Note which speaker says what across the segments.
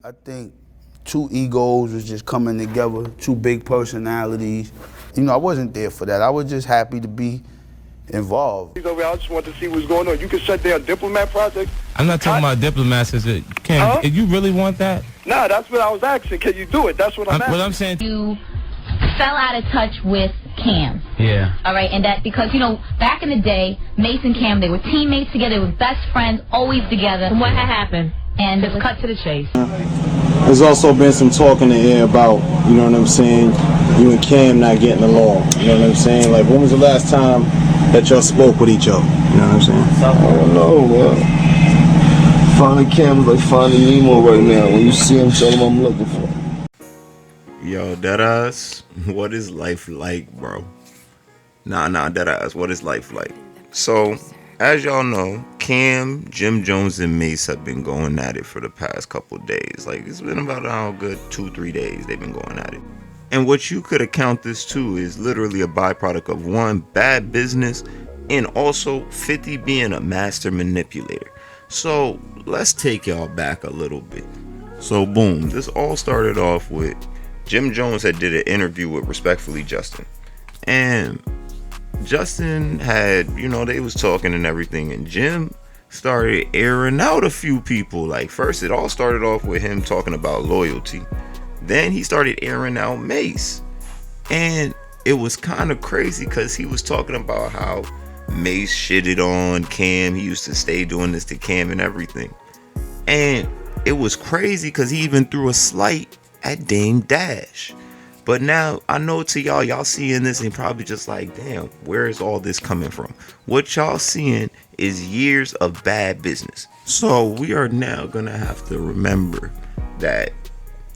Speaker 1: I think two egos was just coming together, two big personalities. You know, I wasn't there for that. I was just happy to be involved.
Speaker 2: I just wanted to see what's going on. You can shut down Diplomat project.
Speaker 3: I'm not talking about Diplomats. Is it? If you really want that?
Speaker 2: Nah, that's what I was asking. Can you do it? That's what I'm asking.
Speaker 3: What I'm saying.
Speaker 4: You fell out of touch with Cam.
Speaker 3: Yeah.
Speaker 4: All right, and that because, you know, back in the day, Mase and Cam, they were teammates together, they were best friends, always together.
Speaker 5: And what had happened?
Speaker 4: And
Speaker 5: just cut to the chase.
Speaker 6: There's also been some talk in the air about, you know what I'm saying, you and Cam not getting along. You know what I'm saying? Like, when was the last time that y'all spoke with each other? You know what I'm saying?
Speaker 7: I don't know, man. Finding Cam is like finding Nemo right now. When you see him, tell him I'm looking for.
Speaker 8: Yo, deadass, what is life like, bro? Nah, deadass, what is life like? So, as y'all know, Cam, Jim Jones, and Mase have been going at it for the past couple days. Like, it's been about a good 2-3 days they've been going at it. And what you could account this to is literally a byproduct of one, bad business, and also 50 being a master manipulator. So, let's take y'all back a little bit. So, boom, this all started off with Jim Jones had did an interview with Respectfully Justin, and Justin had, you know, they was talking and everything, and Jim started airing out a few people. Like, first it all started off with him talking about loyalty, then he started airing out Mase, and it was kind of crazy because he was talking about how Mase shitted on Cam. He used to stay doing this to Cam and everything, and it was crazy because he even threw a slight at Dame Dash. But now I know to y'all seeing this and probably just like, damn, where is all this coming from? What y'all seeing is years of bad business. So we are now gonna have to remember that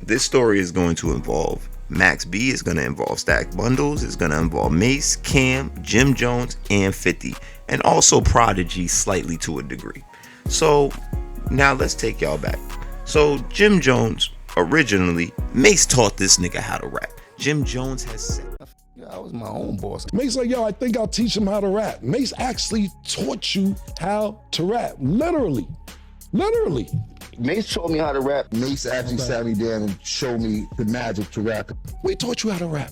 Speaker 8: this story is going to involve Max B, is gonna involve Stack Bundles, it's gonna involve Mase, Cam, Jim Jones, and 50, and also Prodigy slightly to a degree. So now let's take y'all back. So Jim Jones, originally, Mase taught this nigga how to rap. Jim Jones has said,
Speaker 1: Yeah, I was my own boss.
Speaker 9: Mase like, yo, I think I'll teach him how to rap. Mase actually taught you how to rap. Literally.
Speaker 7: Mase taught me how to rap. Mase actually sat me down and showed me the magic to rap.
Speaker 9: We taught you how to rap.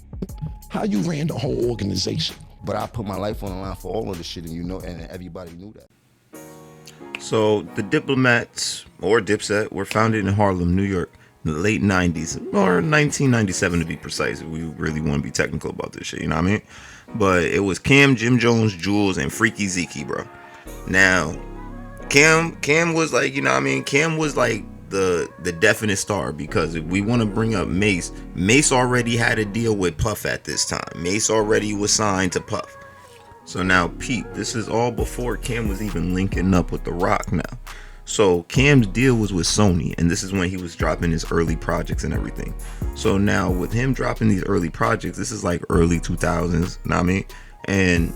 Speaker 9: How you ran the whole organization.
Speaker 1: But I put my life on the line for all of the shit, and you know, and everybody knew that.
Speaker 8: so the Diplomats, or Dipset, were founded in Harlem, New York, in the late 90s, or 1997 to be precise, if we really want to be technical about this shit, you know what I mean? But it was Cam, Jim Jones, Jules, and Freaky Zeke, bro. Now, Cam was like, you know what I mean? Cam was like the definite star, because if we want to bring up Mase already had a deal with Puff at this time. Mase already was signed to Puff. So now, Pete, this is all before Cam was even linking up with The Roc now. So Cam's deal was with Sony, and this is when he was dropping his early projects and everything. So now with him dropping these early projects, this is like early 2000s, know what I mean? And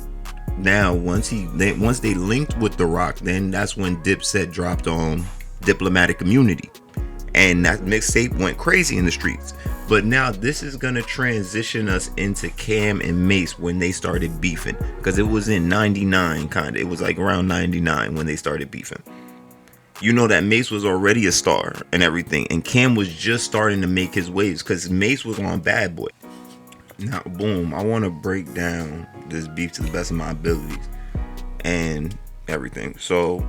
Speaker 8: now once they linked with The Roc, then that's when Dipset dropped on Diplomatic Immunity, and that mixtape went crazy in the streets. But now this is gonna transition us into Cam and Mase when they started beefing, because it was in 99, kind of. It was like around 99 when they started beefing. You know that Mase was already a star and everything, and Cam was just starting to make his waves because Mase was on Bad Boy. Now, boom, I want to break down this beef to the best of my abilities and everything. So,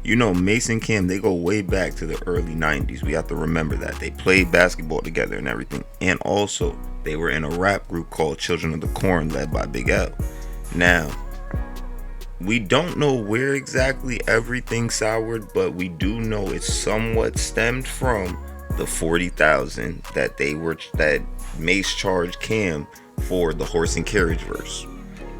Speaker 8: you know, Mase and Cam, they go way back to the early 90s. We have to remember that. They played basketball together and everything. And also, they were in a rap group called Children of the Corn, led by Big L. Now, we don't know where exactly everything soured, but we do know it somewhat stemmed from the 40,000 that Mase charged Cam for the horse and carriage verse.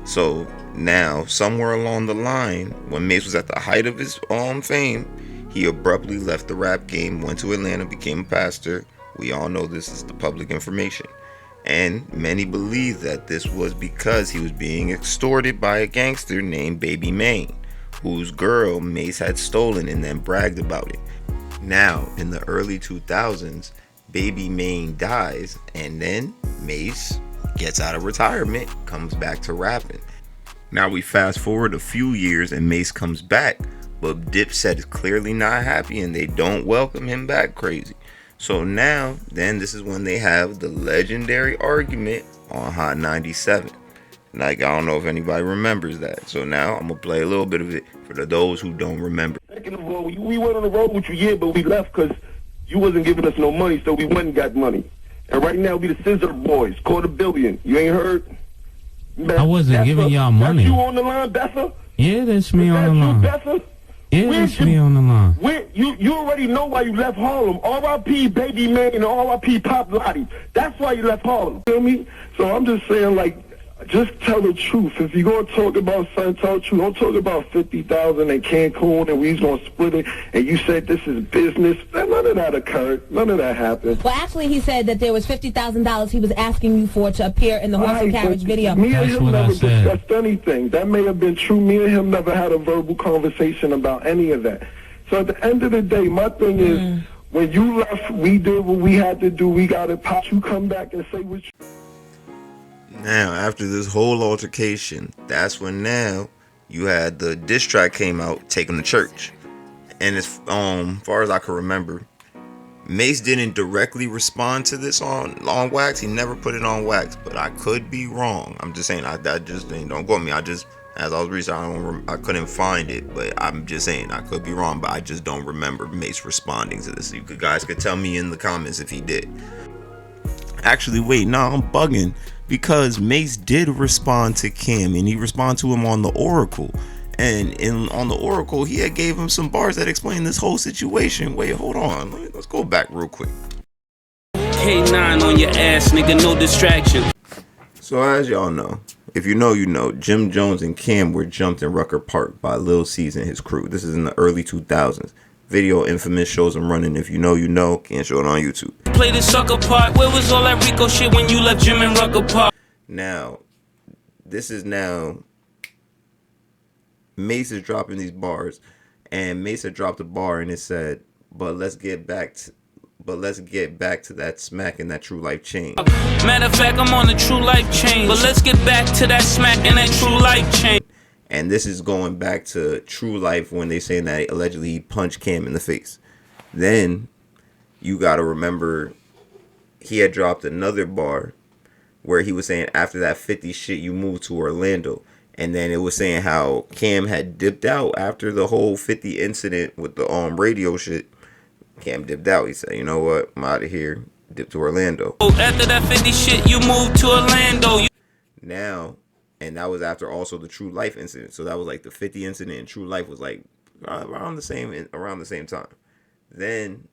Speaker 8: So now, somewhere along the line, when Mase was at the height of his fame, he abruptly left the rap game, went to Atlanta, became a pastor. We all know this is the public information. And many believe that this was because he was being extorted by a gangster named Baby Mane, whose girl Mase had stolen and then bragged about it. Now, in the early 2000s, Baby Mane dies, and then Mase gets out of retirement, comes back to rapping. Now we fast forward a few years and Mase comes back, but Dipset is clearly not happy and they don't welcome him back crazy. So now, then this is when they have the legendary argument on Hot 97. Like, I don't know if anybody remembers that. So now I'm going to play a little bit of it for those who don't remember.
Speaker 2: Second of all, we went on the road with you, yeah, but we left because you wasn't giving us no money, so we went and got money. And right now, we the Scissor Boys, $250 million. You ain't heard?
Speaker 3: I wasn't giving y'all money.
Speaker 2: That's you on the line, Bessa?
Speaker 3: Yeah, that's me on the line.
Speaker 2: Bessa?
Speaker 3: Yeah, that's me on the line.
Speaker 2: You already know why you left Harlem. R.I.P. Baby Man and R.I.P. Pop Lottie. That's why you left Harlem. You feel me? So I'm just saying, like, just tell the truth. If you're going to talk about something, tell the truth. Don't talk about 50,000 in Cancun and we was going to split it and you said this is business. None of that occurred. None of that happened.
Speaker 5: Well, actually, he said that there was $50,000 he was asking you for to appear in the horse and carriage video.
Speaker 2: Me and him never discussed anything. That may have been true. Me and him never had a verbal conversation about any of that. So at the end of the day, my thing is, when you left, we did what we had to do. We got it popped. You come back and say what you...
Speaker 8: Now, after this whole altercation, that's when now you had the diss track came out, Take 'Em to Church. And as far as I can remember, Mase didn't directly respond to this on wax. He never put it on wax, but I could be wrong. I'm just saying, I just don't go at me. As I was researching, I couldn't find it, but I'm just saying I could be wrong, but I just don't remember Mase responding to this. You guys could tell me in the comments if he did. Actually, wait, no, I'm bugging. Because Mase did respond to Cam, and he responded to him on the Oracle. And on the Oracle, he had gave him some bars that explain this whole situation. Wait, hold on. Let's go back real quick.
Speaker 10: K9 on your ass, nigga, no distraction.
Speaker 8: So as y'all know, if you know, you know, Jim Jones and Cam were jumped in Rucker Park by Lil C's and his crew. This is in the early 2000s. Video infamous shows them running. If you know, you know. Can't show it on YouTube.
Speaker 10: Play the sucker part. Where was all that Rico shit when you left Jim and Rucker Park?
Speaker 8: Now, this is now Mase is dropping these bars, and Mase had dropped a bar and it said, but let's get back to that smack and that true life change.
Speaker 10: Matter of fact, I'm on the true life change. But let's get back to that smack and that true life change.
Speaker 8: And this is going back to True Life when they saying that allegedly he punched Cam in the face. Then you got to remember he had dropped another bar where he was saying after that 50 shit you moved to Orlando. And then it was saying how Cam had dipped out after the whole 50 incident with the radio shit. Cam dipped out. He said, you know what? I'm out of here. Dipped to Orlando.
Speaker 10: After that 50 shit you moved to Orlando.
Speaker 8: Now... And that was after also the True Life incident. So that was like the 50 incident, and True Life was like around the same time. Then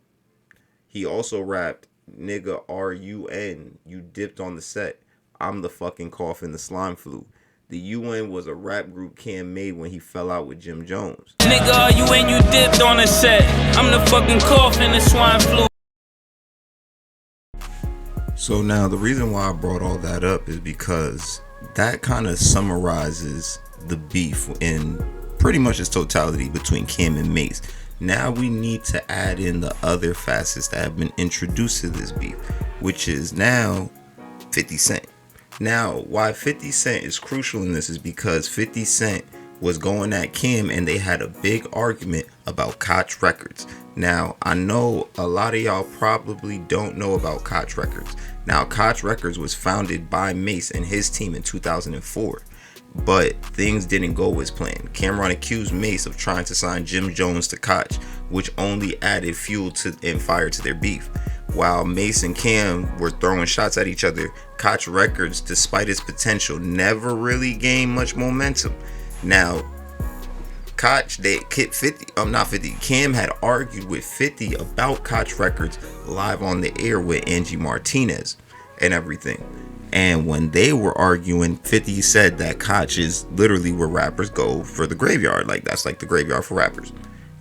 Speaker 8: he also rapped, nigga, RUN, you dipped on the set. I'm the fucking cough in the slime flu. The UN was a rap group Cam made when he fell out with Jim Jones.
Speaker 10: Nigga, RUN, you dipped on the set. I'm the fucking cough in the swine flu.
Speaker 8: So now the reason why I brought all that up is because that kind of summarizes the beef in pretty much its totality between Cam and Mase. Now we need to add in the other facets that have been introduced to this beef, which is now 50 Cent. Now, why 50 Cent is crucial in this is because 50 Cent was going at Cam and they had a big argument about Koch Records. Now, I know a lot of y'all probably don't know about Koch Records. Now, Koch Records was founded by Mase and his team in 2004. But things didn't go as planned. Cameron accused Mase of trying to sign Jim Jones to Koch, which only added fuel to and fire to their beef. While Mase and Cam were throwing shots at each other, Koch Records, despite its potential, never really gained much momentum. Now, Koch, Cam had argued with 50 about Koch Records live on the air with Angie Martinez and everything. And when they were arguing, 50 said that Koch is literally where rappers go for the graveyard. Like, that's like the graveyard for rappers.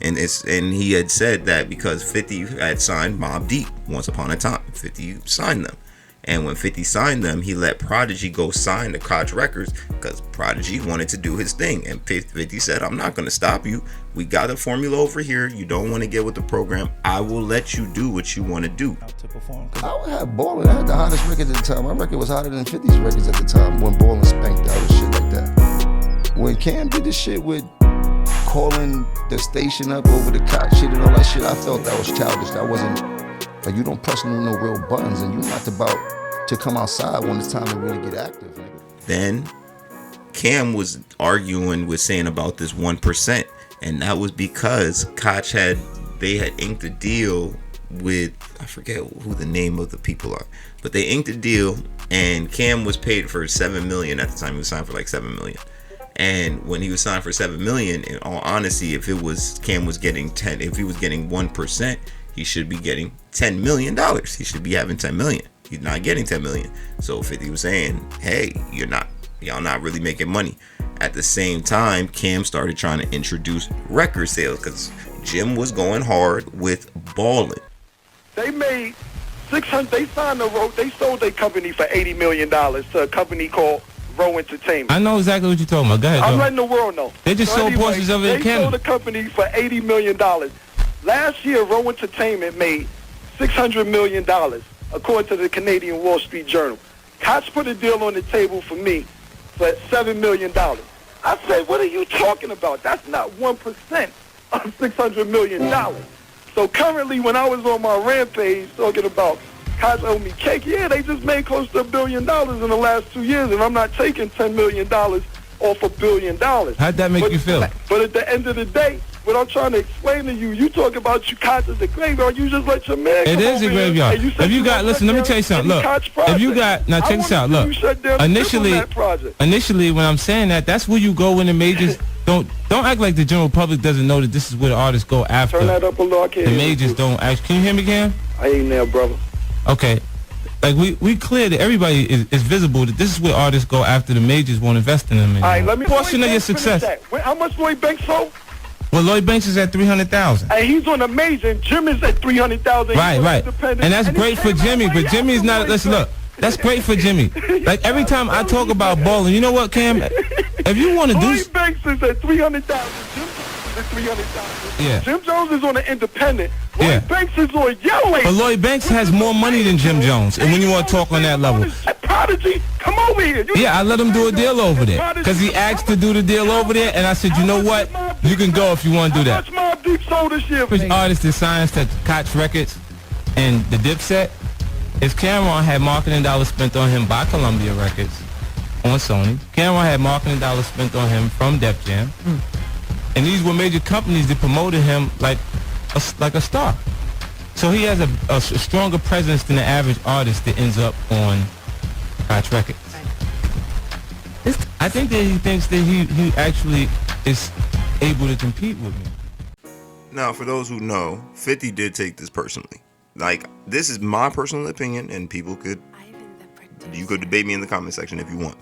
Speaker 8: And he had said that because 50 had signed Mobb Deep once upon a time. 50 signed them. And when 50 signed them, he let Prodigy go sign to Koch Records because Prodigy wanted to do his thing. And 50 said, I'm not going to stop you. We got a formula over here. You don't want to get with the program. I will let you do what you want to do.
Speaker 7: I had Ballin'. I had the hottest record at the time. My record was hotter than 50's records at the time when Ballin' spanked out and shit like that. When Cam did the shit with calling the station up over the Koch shit and all that shit, I felt that was childish. That wasn't Like, you don't press no real buttons, and you're not about to come outside when it's time to really get active, nigga.
Speaker 8: Then Cam was arguing with saying about this 1%, and that was because Koch had inked a deal with, I forget who the name of the people are, but they inked a deal, and Cam was paid for $7 million at the time. He was signed for like $7 million. And when he was signed for $7 million, in all honesty, if Cam was getting if he was getting 1%, he should be getting $10 million. He should be having $10 million. He's not getting $10 million. So 50 was saying, hey, y'all not really making money. At the same time, Cam started trying to introduce record sales because Jim was going hard with Ballin'.
Speaker 2: They made 600. They signed they sold their company for $80 million to a company called Row Entertainment.
Speaker 3: I know exactly what you're talking about. Go ahead,
Speaker 2: I'm letting the world know.
Speaker 3: They just sold portions of it in
Speaker 2: They
Speaker 3: Canada.
Speaker 2: sold the company for $80 million. Last year, Row Entertainment made $600 million, according to the Canadian Wall Street Journal. Koch put a deal on the table for me for $7 million. I said, what are you talking about? That's not 1% of $600 million. So currently, when I was on my rampage talking about Koch owe me cake, yeah, they just made close to $1 billion in the last 2 years, and I'm not taking $10 million off $1 billion.
Speaker 3: How'd that make you feel?
Speaker 2: But at the end of the day, what I'm trying to explain to you, you talk about you Koch as a graveyard, you just let your man
Speaker 3: It
Speaker 2: come
Speaker 3: is a
Speaker 2: over
Speaker 3: graveyard.
Speaker 2: here, and you said
Speaker 3: If you got, listen, let me tell you something. Look, if you got, now check this out. Look, initially when I'm saying that, that's where you go when the majors. Don't act like the general public doesn't know that this is where the artists go after.
Speaker 2: Turn that up a little. I can't
Speaker 3: the
Speaker 2: hear
Speaker 3: majors
Speaker 2: you.
Speaker 3: don't act. Can you hear me, Cam?
Speaker 2: I ain't there, brother.
Speaker 3: Okay. Like we clear that everybody is visible that this is where artists go after the majors won't invest in them anymore.
Speaker 2: All right, let me
Speaker 3: portion of your success.
Speaker 2: How much Lloyd Banks sold?
Speaker 3: Well, Lloyd Banks is at 300,000.
Speaker 2: And he's on a major, and Jim is at 300,000.
Speaker 3: Right. And that's great for Jimmy, but Jimmy's not. Listen, look. That's great for Jimmy. Like every time I talk about bowling, you know what, Cam? If you want to do,
Speaker 2: Lloyd Banks is at 300,000. Jim is at 300,000.
Speaker 3: Yeah.
Speaker 2: Jim Jones is on an independent. Lloyd Banks is on Yellow.
Speaker 3: But Lloyd Banks has more money than Jim Jones, and when you want to talk on that level,
Speaker 2: Prodigy, come over here.
Speaker 3: Yeah, I let him do a deal over there because he asked to do the deal over there, and I said, you know what, you can go if you want to do that.
Speaker 2: How much Mobb Deep sold this year?
Speaker 3: Which artist that signs to Koch Records and the Dipset? Is Cameron had marketing dollars spent on him by Columbia Records on Sony. Cameron had marketing dollars spent on him from Def Jam. And these were major companies that promoted him like a star. So he has a stronger presence than the average artist that ends up on Koch Records. I think that he thinks that he actually is able to compete with me.
Speaker 8: Now, for those who know, 50 did take this personally. Like, this is my personal opinion, and you could debate me in the comment section if you want.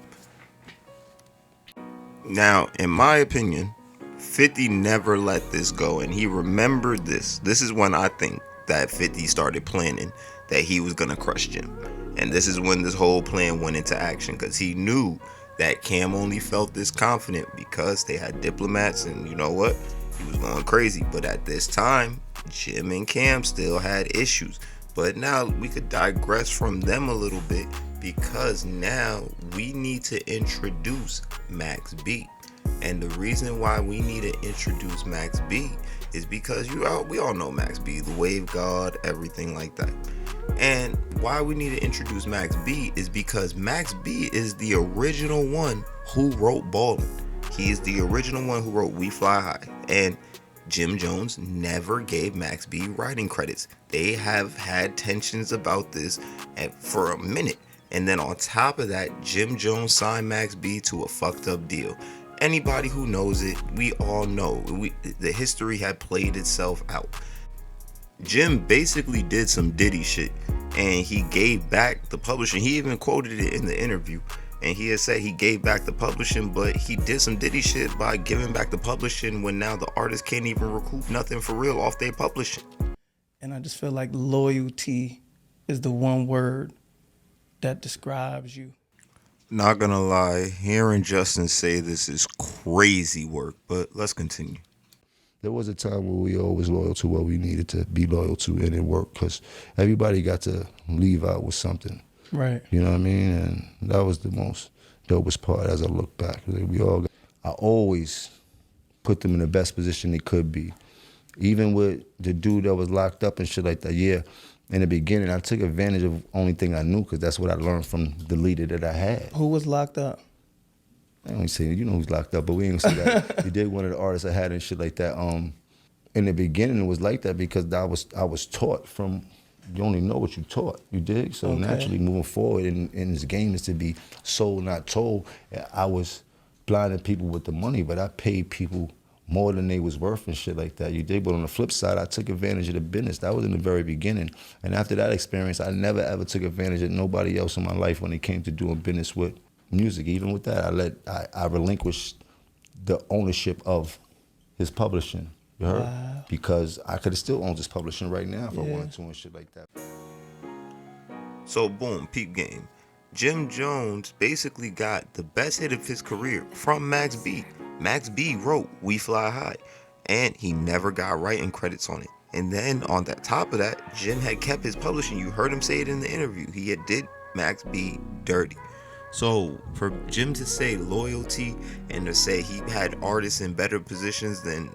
Speaker 8: Now, in my opinion, 50 never let this go, and he remembered this. This is when I think that 50 started planning that he was going to crush Jim. And this is when this whole plan went into action, because he knew that Cam only felt this confident because they had diplomats, and you know what? He was going crazy. But at this time, Jim and Cam still had issues. But now we could digress from them a little bit, because now we need to introduce Max B. And the reason why we need to introduce Max B is because we all know Max B, the wave god, everything like that. And why we need to introduce Max B is because Max B is the original one who wrote Ballin'. He is the original one who wrote We Fly High. And Jim Jones never gave Max B writing credits. They have had tensions about this for a minute. And then on top of that, Jim Jones signed Max B to a fucked up deal. Anybody who knows it, we all know. The history had played itself out. Jim basically did some Diddy shit, and he gave back the publishing. He even quoted it in the interview, and he had said he gave back the publishing, but he did some Diddy shit by giving back the publishing when now the artists can't even recoup nothing for real off their publishing.
Speaker 11: And I just feel like loyalty is the one word that describes you.
Speaker 8: Not gonna lie, hearing Justin say this is crazy work, but let's continue.
Speaker 7: There was a time where we were always loyal to what we needed to be loyal to, and it worked because everybody got to leave out with something.
Speaker 11: Right.
Speaker 7: You know what I mean? And that was the most dopest part as I look back. I always put them in the best position they could be. Even with the dude that was locked up and shit like that, yeah, in the beginning, I took advantage of only thing I knew because that's what I learned from the leader that I had.
Speaker 11: Who was locked up?
Speaker 7: I don't say, you know who's locked up, but we ain't gonna say that. You did one of the artists I had and shit like that. In the beginning, it was like that because I was taught from, you only know what you taught, you dig? So naturally moving forward in this game is to be sold, not told. I was blinding people with the money, but I paid people more than they was worth and shit like that, you dig? But on the flip side, I took advantage of the business. That was in the very beginning. And after that experience, I never ever took advantage of nobody else in my life when it came to doing business with music. Even with that, I relinquished the ownership of his publishing, you heard? Wow. Because I could have still owned his publishing right now if I wanted to and shit like that.
Speaker 8: So boom, peep game. Jim Jones basically got the best hit of his career from Max B. Max B wrote We Fly High, and he never got writing credits on it. And then on that top of that, Jim had kept his publishing. You heard him say it in the interview. He had did Max B dirty. So for Jim to say loyalty and to say he had artists in better positions than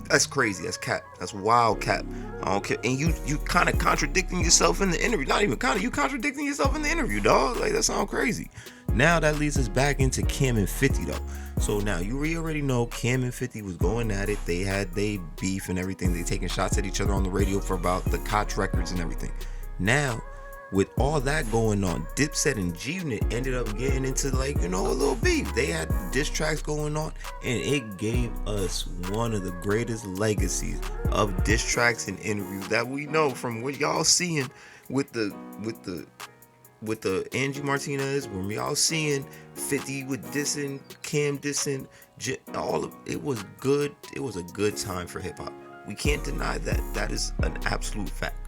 Speaker 8: that's crazy. That's cap. That's wild cap. I don't care. And you kind of contradicting yourself in the interview. Not even kind of. You contradicting yourself in the interview, dog. Like, that sounds crazy. Now that leads us back into Cam and 50 though. So now you already know Cam and 50 was going at it. They had they beef and everything. They taking shots at each other on the radio for about the Koch records and everything. Now, with all that going on, Dipset and G-Unit ended up getting into, like, you know, a little beef. They had diss tracks going on, and it gave us one of the greatest legacies of diss tracks and interviews that we know from what y'all seeing with the Angie Martinez, when y'all seeing 50 with dissing, Cam dissing, all of it was good. It was a good time for hip hop. We can't deny that. That is an absolute fact.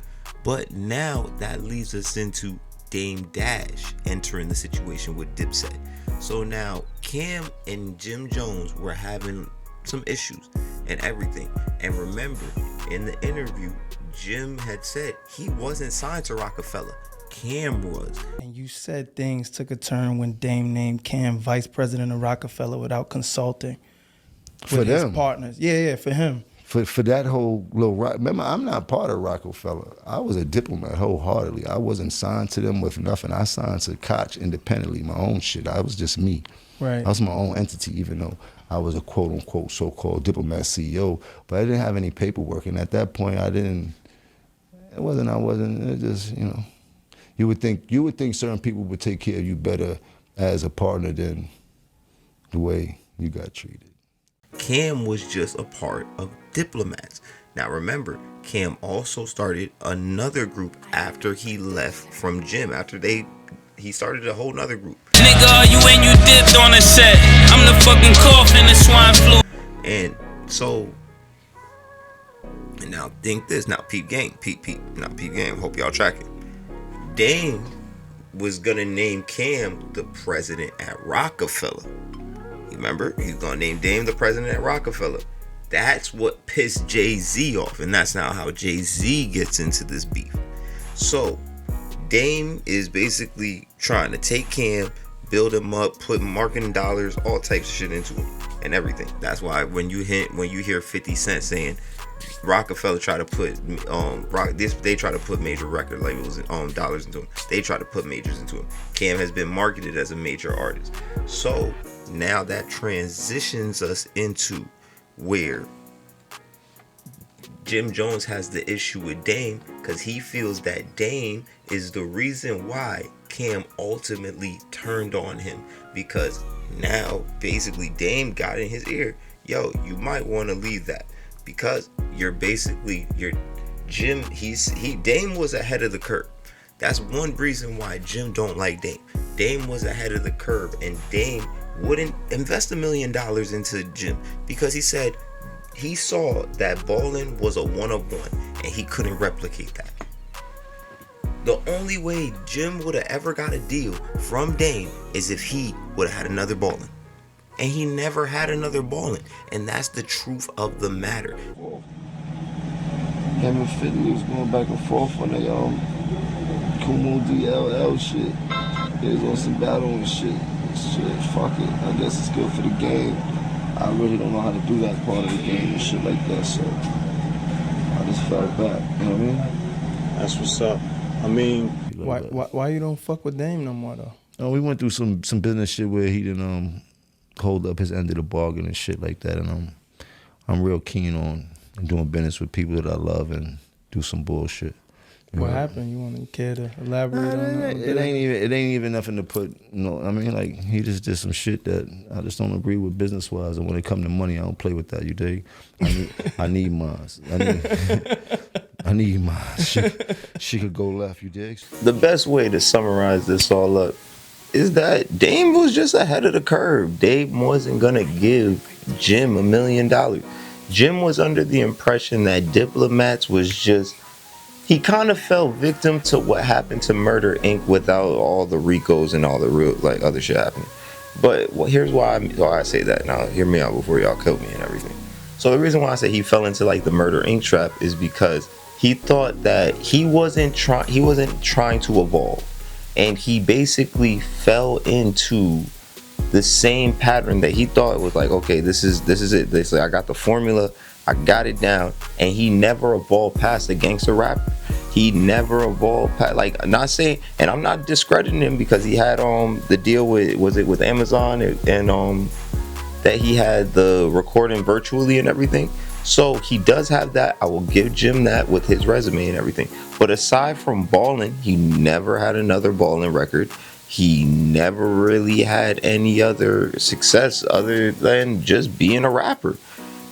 Speaker 8: But now that leads us into Dame Dash entering the situation with Dipset. So now Cam and Jim Jones were having some issues and everything. And remember, in the interview, Jim had said he wasn't signed to Roc-A-Fella. Cam was.
Speaker 11: And you said things took a turn when Dame named Cam vice president of Roc-A-Fella without consulting with his partners. Yeah, for him.
Speaker 7: For that whole little rock, remember, I'm not part of Roc-A-Fella. I was a diplomat wholeheartedly. I wasn't signed to them with nothing. I signed to Koch independently, my own shit. I was just me.
Speaker 11: Right.
Speaker 7: I was my own entity, even though I was a quote unquote so-called diplomat CEO. But I didn't have any paperwork, and at that point, I wasn't. It just, you know, you would think certain people would take care of you better as a partner than the way you got treated.
Speaker 8: Cam was just a part of Diplomats. Now remember, Cam also started another group after he left from Jim. After he started a whole nother group.
Speaker 10: Nigga, you ain't you dipped on the set. I'm the fucking cough in the swine flu.
Speaker 8: And so, and now think this. Now peep game, peep. Now peep game. Hope y'all tracking. Dame was gonna name Cam the president at Roc-A-Fella. Remember, he's gonna name Dame the president at Roc-A-Fella. That's what pissed Jay-Z off, and that's now how Jay-Z gets into this beef. So Dame is basically trying to take Cam, build him up, put marketing dollars, all types of shit into him, and everything. That's why when you hear 50 Cent saying Roc-A-Fella try to put they try to put major record labels and dollars into him. They try to put majors into him. Cam has been marketed as a major artist. So now that transitions us into where Jim Jones has the issue with Dame, because he feels that Dame is the reason why Cam ultimately turned on him, because now basically Dame got in his ear, yo, you might want to leave that, because Jim, Dame was ahead of the curve. That's one reason why Jim don't like Dame. Dame was ahead of the curve, and Dame wouldn't invest $1 million into Jim because he said he saw that Ballin was a one-of-one and he couldn't replicate that. The only way Jim would have ever got a deal from Dame is if he would have had another Ballin. And he never had another Ballin. And that's the truth of the matter.
Speaker 12: Him and 50 was going back and forth on the Kumo DLL shit. They was on some battle and shit. Shit, fuck it. I guess it's good for the game. I really don't know how to do that part of the game and shit like that, so I just fell back, you know what I mean?
Speaker 6: That's what's up. I mean,
Speaker 11: Why you don't fuck with Dame no more though?
Speaker 7: No, we went through some business shit where he didn't hold up his end of the bargain and shit like that, and I'm real keen on doing business with people that I love and do some bullshit.
Speaker 11: What happened? You want to care to elaborate on that?
Speaker 7: It ain't even nothing to put. No, I mean, like, he just did some shit that I just don't agree with business wise. And when it come to money, I don't play with that. You dig? I need mine. I need mine. She could go left. You dig?
Speaker 8: The best way to summarize this all up is that Dame was just ahead of the curve. Dame wasn't gonna give Jim $1 million. Jim was under the impression that Diplomats was just. He kind of fell victim to what happened to Murder Inc. without all the Ricos and all the real like other shit happening. But here's why I say that. Now hear me out before y'all kill me and everything. So the reason why I say he fell into like the Murder Inc. trap is because he thought that he wasn't trying to evolve, and he basically fell into the same pattern that he thought was like, okay, this is it. They say I got the formula. I got it down, and he never evolved past the gangster rapper. He never evolved past, like, I'm not saying, and I'm not discrediting him because he had the deal with Amazon and that he had the recording virtually and everything. So he does have that. I will give Jim that with his resume and everything. But aside from balling, he never had another balling record. He never really had any other success other than just being a rapper.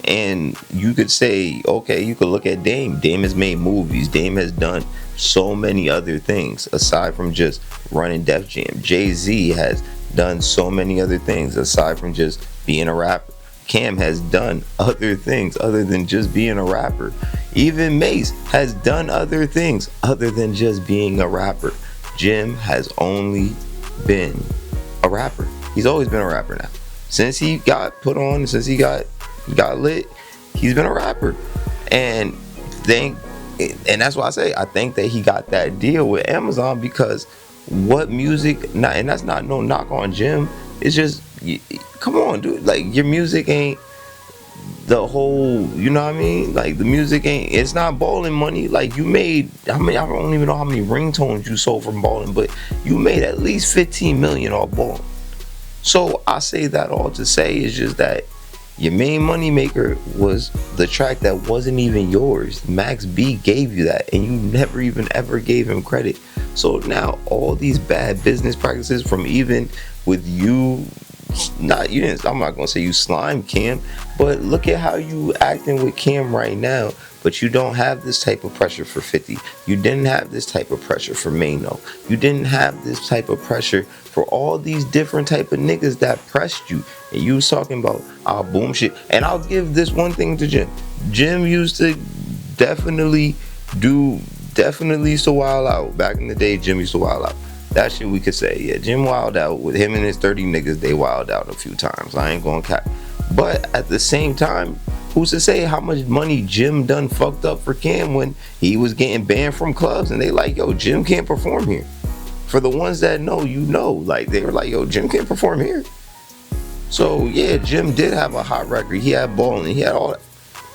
Speaker 8: And you could say, okay, you could look at Dame. Dame has made movies. Dame has done so many other things aside from just running Def Jam. Jay-Z has done so many other things aside from just being a rapper. Cam has done other things other than just being a rapper. Even Mase has done other things other than just being a rapper. Jim has only been a rapper. He's always been a rapper now. Since he got put on, since he got lit, he's been a rapper. And that's why I say I think that he got that deal with Amazon because what music, and that's not no knock on Jim, it's just, come on, dude, like, your music ain't the whole, you know what I mean? Like, the music ain't, it's not balling money. Like, you made, I don't even know how many ringtones you sold from balling, but you made at least 15 million off balling. So I say that all to say is just that your main money maker was the track that wasn't even yours. Max B gave you that, and you never even ever gave him credit. So now all these bad business practices, from even with you, I'm not gonna say you slime Cam, but look at how you acting with Cam right now. But you don't have this type of pressure for 50. You didn't have this type of pressure for Mano. You didn't have this type of pressure for all these different type of niggas that pressed you. And you was talking about boom shit. And I'll give this one thing to Jim. Jim used to definitely used to wild out. Back in the day, Jim used to wild out. That shit we could say. Yeah, Jim wild out. With him and his 30 niggas, they wild out a few times. I ain't gonna cap. But at the same time, who's to say how much money Jim done fucked up for Cam when he was getting banned from clubs and they like, yo, Jim can't perform here. For the ones that know, you know, like, they were like, yo, Jim can't perform here. So yeah, Jim did have a hot record. He had balling. He had all that.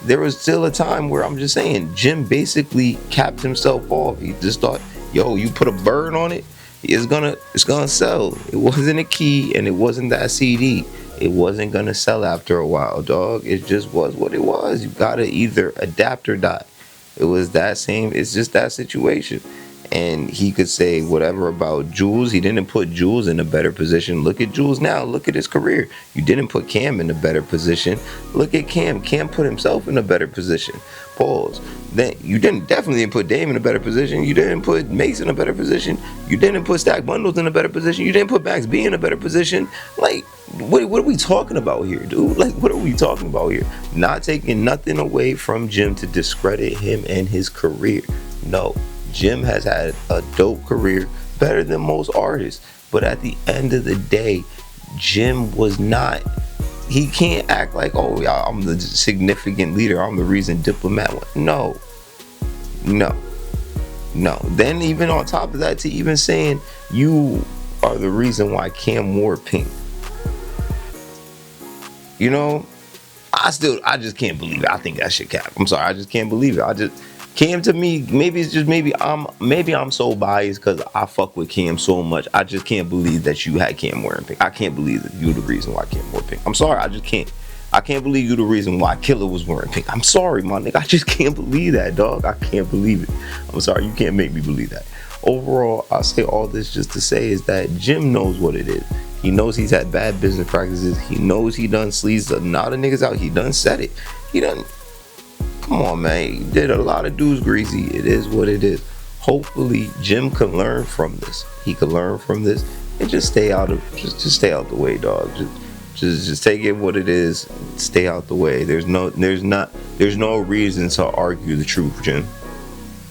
Speaker 8: There was still a time where I'm just saying Jim basically capped himself off. He just thought, yo, you put a bird on it, it's gonna sell. It wasn't a key and it wasn't that CD. It wasn't gonna sell after a while, dog. It just was what it was. You gotta either adapt or die. It was that same, it's just that situation. And he could say whatever about Jules. He didn't put Jules in a better position. Look at Jules now. Look at his career. You didn't put Cam in a better position. Look at Cam. Cam put himself in a better position. Pause. Then you definitely didn't put Dame in a better position. You didn't put Mase in a better position. You didn't put Stack Bundles in a better position. You didn't put Max B in a better position. Like, what are we talking about here, dude? Like, what are we talking about here? Not taking nothing away from Jim to discredit him and his career. No. Jim has had a dope career, better than most artists. But at the end of the day, Jim was not, he can't act like, oh, yeah, I'm the significant leader. I'm the reason Diplomat went. No. Then even on top of that, to even saying you are the reason why Cam wore pink. You know, I just can't believe it. I think that shit cap. I'm sorry, I just can't believe it. Cam to me, maybe it's just maybe I'm so biased because I fuck with Cam so much. I just can't believe that you had Cam wearing pink. I can't believe that you're the reason why Cam wore pink. I'm sorry, I just can't. I can't believe you the reason why Killer was wearing pink. I'm sorry, my nigga. I just can't believe that, dog. I can't believe it. I'm sorry, you can't make me believe that. Overall, I say all this just to say is that Jim knows what it is. He knows he's had bad business practices. He knows he done sleazed a lot of niggas out. He done said it. He done. Come on, man. He did a lot of dudes greasy. It is what it is. Hopefully, Jim can learn from this. He can learn from this and just stay out of just stay out the way, dog. Just take it what it is. Stay out the way. There's no reason to argue the truth, Jim.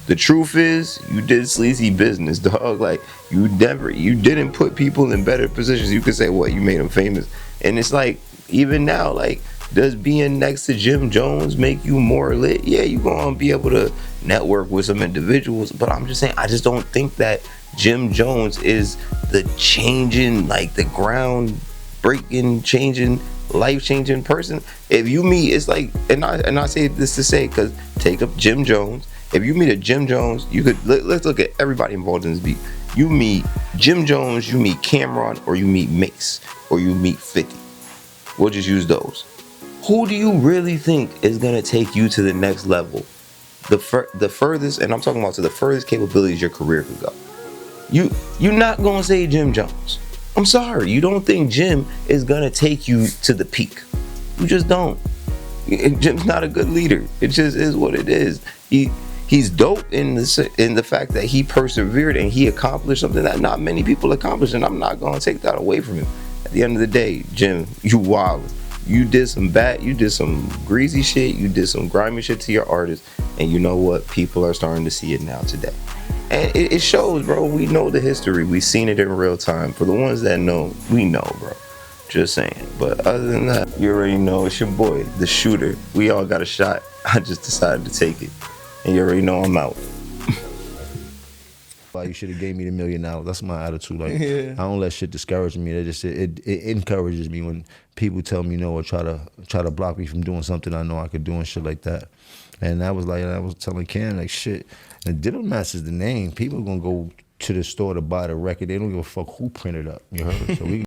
Speaker 8: The truth is, you did sleazy business, dog. Like, you didn't put people in better positions. You could say, what, you made them famous. And it's like, even now, like, does being next to Jim Jones make you more lit? Yeah, you're going to be able to network with some individuals. But I'm just saying, I just don't think that Jim Jones is the changing, like, the ground-breaking, changing, life-changing person. If you meet, it's like, and I say this to say, because take up Jim Jones. If you meet a Jim Jones, you could, let's look at everybody involved in this beat. You meet Jim Jones, you meet Cameron, or you meet Mase, or you meet 50. We'll just use those. Who do you really think is gonna take you to the next level? The furthest, and I'm talking about to the furthest capabilities your career could go. You're not gonna say Jim Jones. I'm sorry, you don't think Jim is gonna take you to the peak. You just don't. Jim's not a good leader. It just is what it is. He's dope in the fact that he persevered and he accomplished something that not many people accomplished, and I'm not gonna take that away from him. At the end of the day, Jim, you wild. You did some greasy shit, you did some grimy shit to your artists, and you know what? People are starting to see it now today. And it shows, bro. We know the history. We've seen it in real time. For the ones that know, we know, bro. Just saying. But other than that, you already know it's your boy, the shooter. We all got a shot. I just decided to take it. And you already know I'm out.
Speaker 7: You should have gave me the $1 million. That's my attitude. Like,
Speaker 11: Yeah.
Speaker 7: I don't let shit discourage me. It encourages me when people tell me no or try to block me from doing something I know I could do and shit like that. And I was telling Cam, like, shit. And Diplomat is the name. People are gonna go to the store to buy the record. They don't give a fuck who printed up. You heard? So we